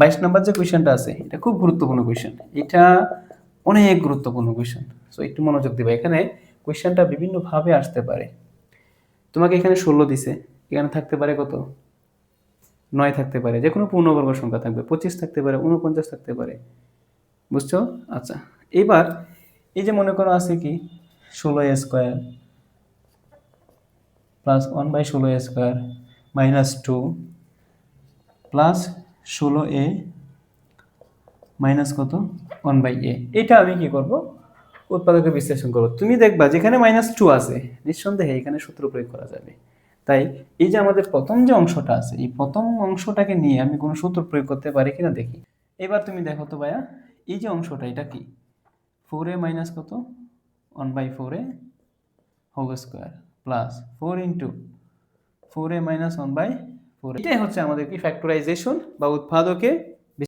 22 নম্বর যে কোয়েশ্চেনটা আছে এটা খুব গুরুত্বপূর্ণ কোয়েশ্চেন, এটা অনেক গুরুত্বপূর্ণ কোয়েশ্চেন। সো একটু মনোযোগ দিবা, এখানে কোয়েশ্চেনটা বিভিন্ন ভাবে আসতে পারে। তোমাকে এখানে 16 দিছে, এখানে থাকতে পারে কত, 9 থাকতে পারে, যে কোনো পূর্ণবর্গ সংখ্যা থাকবে, 25 থাকতে পারে, 49 থাকতে পারে, বুঝছো? আচ্ছা, এবার এই যে মনে করো আছে কি 16a² plus 1/16a² minus 2 plus 16a minus কত 1/a, এটা আমি কি করব, উৎপাদকে বিশ্লেষণ করব। তুমি দেখবা যেখানে -2 আছে নিঃসন্দেহে এখানে সূত্র প্রয়োগ করা যাবে। তাই এই যে আমাদের প্রথম যে অংশটা আছে এই প্রথম অংশটাকে নিয়ে আমি কোনো সূত্র প্রয়োগ করতে পারি কিনা দেখি। এবার তুমি দেখো তো ভাইয়া, এই যে অংশটা এটা কি 4a মাইনাস কত 1/4a whole square plus 4 into 4a minus 1/4, এটাই হচ্ছে আমাদের কি ফ্যাক্টরাইজেশন বা উৎপাদকে